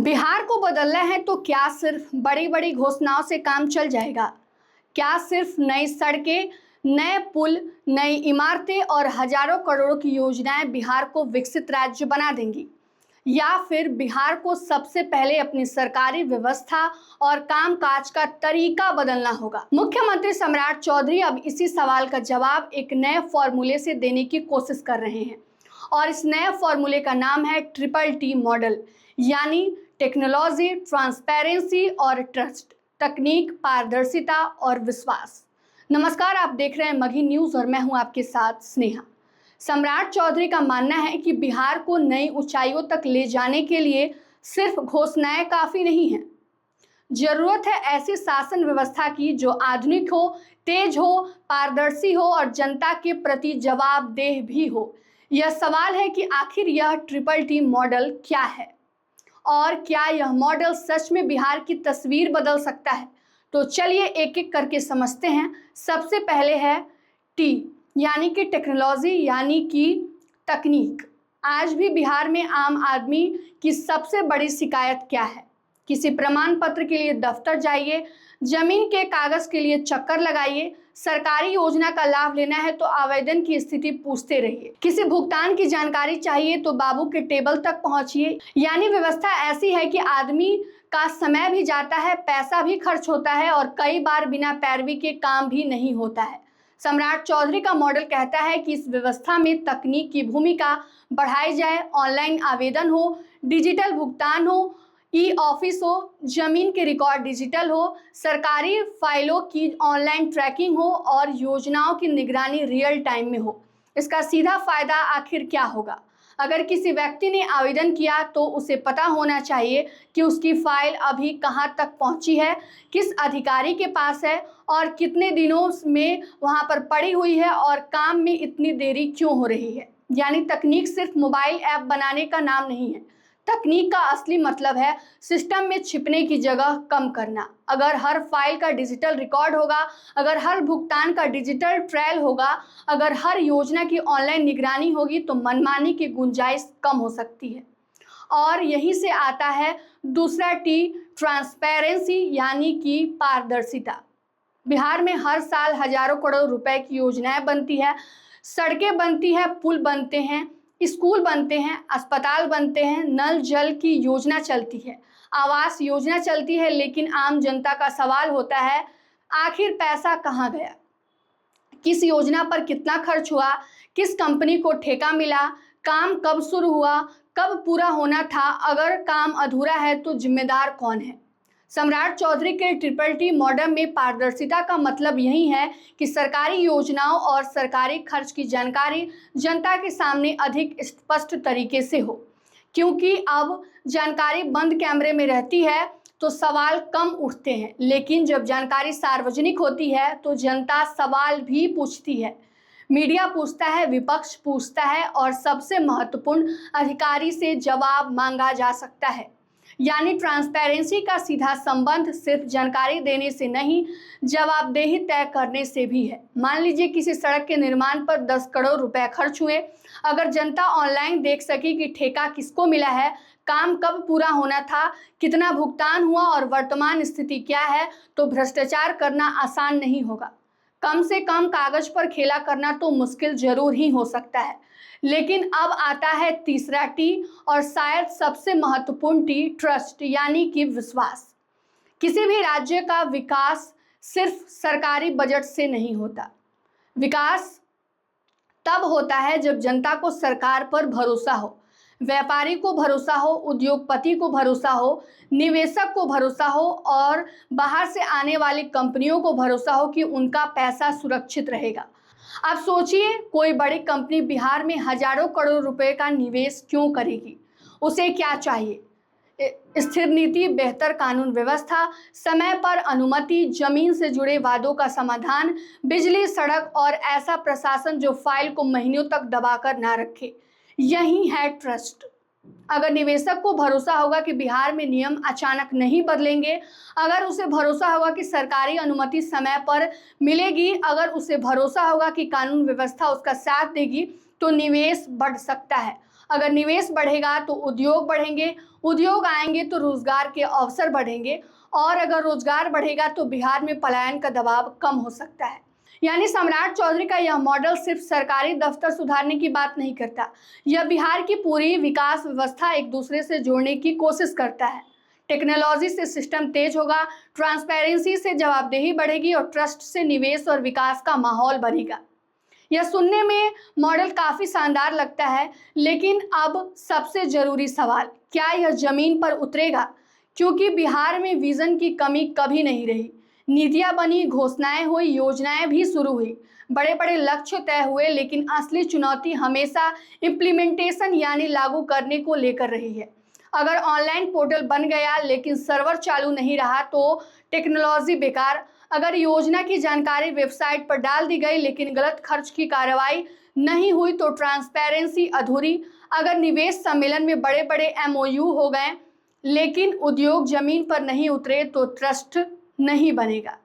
बिहार को बदलना है तो क्या सिर्फ बड़ी बड़ी घोषणाओं से काम चल जाएगा? क्या सिर्फ नई सड़कें, नए पुल, नई इमारतें और हजारों करोड़ों की योजनाएं बिहार को विकसित राज्य बना देंगी? या फिर बिहार को सबसे पहले अपनी सरकारी व्यवस्था और कामकाज का तरीका बदलना होगा? मुख्यमंत्री सम्राट चौधरी अब इसी सवाल का जवाब एक नए फॉर्मूले से देने की कोशिश कर रहे हैं और इस नए फॉर्मूले का नाम है ट्रिपल टी मॉडल, यानी टेक्नोलॉजी, ट्रांसपेरेंसी और ट्रस्ट। तकनीक, पारदर्शिता और विश्वास। नमस्कार, आप देख रहे हैं मगही न्यूज़ और मैं हूं आपके साथ स्नेहा। सम्राट चौधरी का मानना है कि बिहार को नई ऊंचाइयों तक ले जाने के लिए सिर्फ घोषणाएं काफ़ी नहीं हैं। जरूरत है ऐसी शासन व्यवस्था की जो आधुनिक हो, तेज हो, पारदर्शी हो और जनता के प्रति जवाबदेह भी हो। यह सवाल है कि आखिर यह ट्रिपल टी मॉडल क्या है और क्या यह मॉडल सच में बिहार की तस्वीर बदल सकता है? तो चलिए एक एक करके समझते हैं। सबसे पहले है टी, यानी कि टेक्नोलॉजी, यानी कि तकनीक। आज भी बिहार में आम आदमी की सबसे बड़ी शिकायत क्या है? किसी प्रमाण पत्र के लिए दफ्तर जाइए, जमीन के कागज के लिए चक्कर लगाइए, सरकारी योजना का लाभ लेना है तो आवेदन की स्थिति पूछते रहिए, किसी भुगतान की जानकारी चाहिए तो बाबू के टेबल तक पहुंचिए। यानी व्यवस्था ऐसी है कि आदमी का समय भी जाता है, पैसा भी खर्च होता है और कई बार बिना पैरवी के काम भी नहीं होता है। सम्राट चौधरी का मॉडल कहता है कि इस व्यवस्था में तकनीक की भूमिका बढ़ाई जाए। ऑनलाइन आवेदन हो, डिजिटल भुगतान हो, ई ऑफिस हो, जमीन के रिकॉर्ड डिजिटल हो, सरकारी फाइलों की ऑनलाइन ट्रैकिंग हो और योजनाओं की निगरानी रियल टाइम में हो। इसका सीधा फायदा आखिर क्या होगा? अगर किसी व्यक्ति ने आवेदन किया तो उसे पता होना चाहिए कि उसकी फाइल अभी कहां तक पहुंची है, किस अधिकारी के पास है और कितने दिनों में वहां पर पड़ी हुई है और काम में इतनी देरी क्यों हो रही है। यानी तकनीक सिर्फ मोबाइल ऐप बनाने का नाम नहीं है। तकनीक का असली मतलब है सिस्टम में छिपने की जगह कम करना। अगर हर फाइल का डिजिटल रिकॉर्ड होगा, अगर हर भुगतान का डिजिटल ट्रायल होगा, अगर हर योजना की ऑनलाइन निगरानी होगी तो मनमानी की गुंजाइश कम हो सकती है। और यहीं से आता है दूसरा टी, ट्रांसपेरेंसी, यानी कि पारदर्शिता। बिहार में हर साल हजारों करोड़ रुपए की योजनाएं बनती है, सड़कें बनती है, पुल बनते हैं, स्कूल बनते हैं, अस्पताल बनते हैं, नल जल की योजना चलती है, आवास योजना चलती है, लेकिन आम जनता का सवाल होता है, आखिर पैसा कहाँ गया? किस योजना पर कितना खर्च हुआ? किस कंपनी को ठेका मिला? काम कब शुरू हुआ? कब पूरा होना था? अगर काम अधूरा है तो जिम्मेदार कौन है? सम्राट चौधरी के ट्रिपल टी मॉडल में पारदर्शिता का मतलब यही है कि सरकारी योजनाओं और सरकारी खर्च की जानकारी जनता के सामने अधिक स्पष्ट तरीके से हो। क्योंकि अब जानकारी बंद कैमरे में रहती है तो सवाल कम उठते हैं, लेकिन जब जानकारी सार्वजनिक होती है तो जनता सवाल भी पूछती है। मीडिया पूछता है, विपक्ष पूछता है और सबसे महत्वपूर्ण, अधिकारी से जवाब मांगा जा सकता है। यानी ट्रांसपेरेंसी का सीधा संबंध सिर्फ जानकारी देने से नहीं, जवाबदेही तय करने से भी है। मान लीजिए किसी सड़क के निर्माण पर 10 करोड़ रुपए खर्च हुए। अगर जनता ऑनलाइन देख सके कि ठेका किसको मिला है, काम कब पूरा होना था, कितना भुगतान हुआ और वर्तमान स्थिति क्या है, तो भ्रष्टाचार करना आसान नहीं होगा। कम से कम कागज पर खेला करना तो मुश्किल जरूर ही हो सकता है। लेकिन अब आता है तीसरा टी और शायद सबसे महत्वपूर्ण टी, ट्रस्ट, यानी कि विश्वास। किसी भी राज्य का विकास सिर्फ सरकारी बजट से नहीं होता। विकास तब होता है जब जनता को सरकार पर भरोसा हो, व्यापारी को भरोसा हो, उद्योगपति को भरोसा हो, निवेशक को भरोसा हो और बाहर से आने वाली कंपनियों को भरोसा हो कि उनका पैसा सुरक्षित रहेगा। अब सोचिए, कोई बड़ी कंपनी बिहार में हजारों करोड़ रुपए का निवेश क्यों करेगी? उसे क्या चाहिए? स्थिर नीति, बेहतर कानून व्यवस्था, समय पर अनुमति, जमीन से जुड़े वादों का समाधान, बिजली, सड़क और ऐसा प्रशासन जो फाइल को महीनों तक दबाकर ना रखे। यही है ट्रस्ट। अगर निवेशक को भरोसा होगा कि बिहार में नियम अचानक नहीं बदलेंगे, अगर उसे भरोसा होगा कि सरकारी अनुमति समय पर मिलेगी, अगर उसे भरोसा होगा कि कानून व्यवस्था उसका साथ देगी, तो निवेश बढ़ सकता है। अगर निवेश बढ़ेगा तो उद्योग बढ़ेंगे, उद्योग आएंगे तो रोजगार के अवसर बढ़ेंगे, और अगर रोजगार बढ़ेगा तो बिहार में पलायन का दबाव कम हो सकता है। यानी सम्राट चौधरी का यह मॉडल सिर्फ सरकारी दफ्तर सुधारने की बात नहीं करता, यह बिहार की पूरी विकास व्यवस्था एक दूसरे से जोड़ने की कोशिश करता है। टेक्नोलॉजी से सिस्टम तेज होगा, ट्रांसपेरेंसी से जवाबदेही बढ़ेगी और ट्रस्ट से निवेश और विकास का माहौल बढ़ेगा। यह सुनने में मॉडल काफ़ी शानदार लगता है, लेकिन अब सबसे ज़रूरी सवाल, क्या यह ज़मीन पर उतरेगा? क्योंकि बिहार में विज़न की कमी कभी नहीं रही। नीतियाँ बनी, घोषणाएं हुई, योजनाएं भी शुरू हुई, बड़े बड़े लक्ष्य तय हुए, लेकिन असली चुनौती हमेशा इम्प्लीमेंटेशन यानी लागू करने को लेकर रही है। अगर ऑनलाइन पोर्टल बन गया लेकिन सर्वर चालू नहीं रहा तो टेक्नोलॉजी बेकार। अगर योजना की जानकारी वेबसाइट पर डाल दी गई लेकिन गलत खर्च की कार्रवाई नहीं हुई तो ट्रांसपेरेंसी अधूरी। अगर निवेश सम्मेलन में बड़े बड़े MOU हो गए लेकिन उद्योग जमीन पर नहीं उतरे तो ट्रस्ट नहीं बनेगा।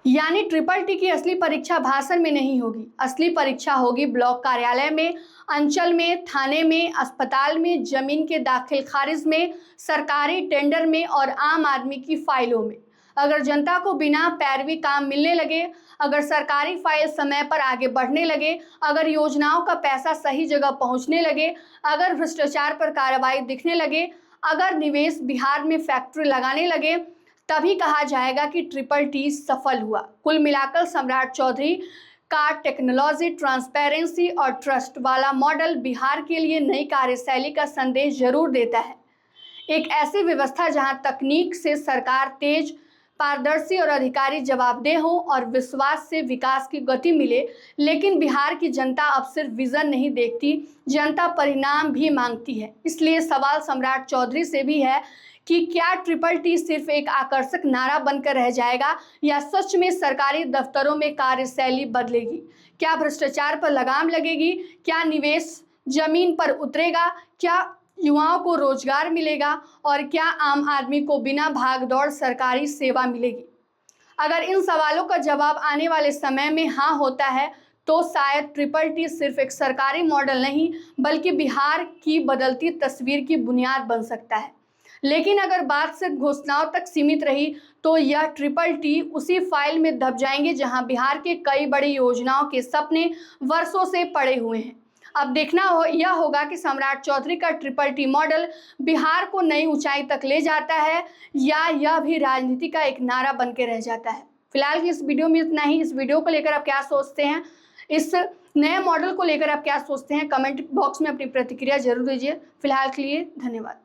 यानी ट्रिपल टी की असली परीक्षा भाषण में नहीं होगी, असली परीक्षा होगी ब्लॉक कार्यालय में, अंचल में, थाने में, अस्पताल में, जमीन के दाखिल खारिज में, सरकारी टेंडर में और आम आदमी की फाइलों में। अगर जनता को बिना पैरवी काम मिलने लगे, अगर सरकारी फाइल समय पर आगे बढ़ने लगे, अगर योजनाओं का पैसा सही जगह पहुंचने लगे, अगर भ्रष्टाचार पर कार्रवाई दिखने लगे, अगर निवेश बिहार में फैक्ट्री लगाने लगे, तभी कहा जाएगा कि ट्रिपल टी सफल हुआ। कुल मिलाकर सम्राट चौधरी का टेक्नोलॉजी, ट्रांसपेरेंसी और ट्रस्ट वाला मॉडल बिहार के लिए नई कार्यशैली का संदेश जरूर देता है। एक ऐसी व्यवस्था जहां तकनीक से सरकार तेज, पारदर्शी और अधिकारी जवाबदेह हो और विश्वास से विकास की गति मिले। लेकिन बिहार की जनता अब सिर्फ विजन नहीं देखती, जनता परिणाम भी मांगती है। इसलिए सवाल सम्राट चौधरी से भी है कि क्या ट्रिपल टी सिर्फ एक आकर्षक नारा बनकर रह जाएगा या सच में सरकारी दफ्तरों में कार्यशैली बदलेगी? क्या भ्रष्टाचार पर लगाम लगेगी? क्या निवेश जमीन पर उतरेगा? क्या युवाओं को रोजगार मिलेगा? और क्या आम आदमी को बिना भागदौड़ सरकारी सेवा मिलेगी? अगर इन सवालों का जवाब आने वाले समय में हाँ होता है तो शायद ट्रिपल टी सिर्फ एक सरकारी मॉडल नहीं बल्कि बिहार की बदलती तस्वीर की बुनियाद बन सकता है। लेकिन अगर बात सिर्फ घोषणाओं तक सीमित रही तो यह ट्रिपल टी उसी फाइल में दब जाएंगे जहां बिहार के कई बड़ी योजनाओं के सपने वर्षों से पड़े हुए हैं। अब देखना यह होगा कि सम्राट चौधरी का ट्रिपल टी मॉडल बिहार को नई ऊंचाई तक ले जाता है या यह भी राजनीति का एक नारा बन के रह जाता है। फिलहाल इस वीडियो में इतना ही। इस वीडियो को लेकर आप क्या सोचते हैं, इस नए मॉडल को लेकर आप क्या सोचते हैं, कमेंट बॉक्स में अपनी प्रतिक्रिया जरूर दीजिए। फिलहाल के लिए धन्यवाद।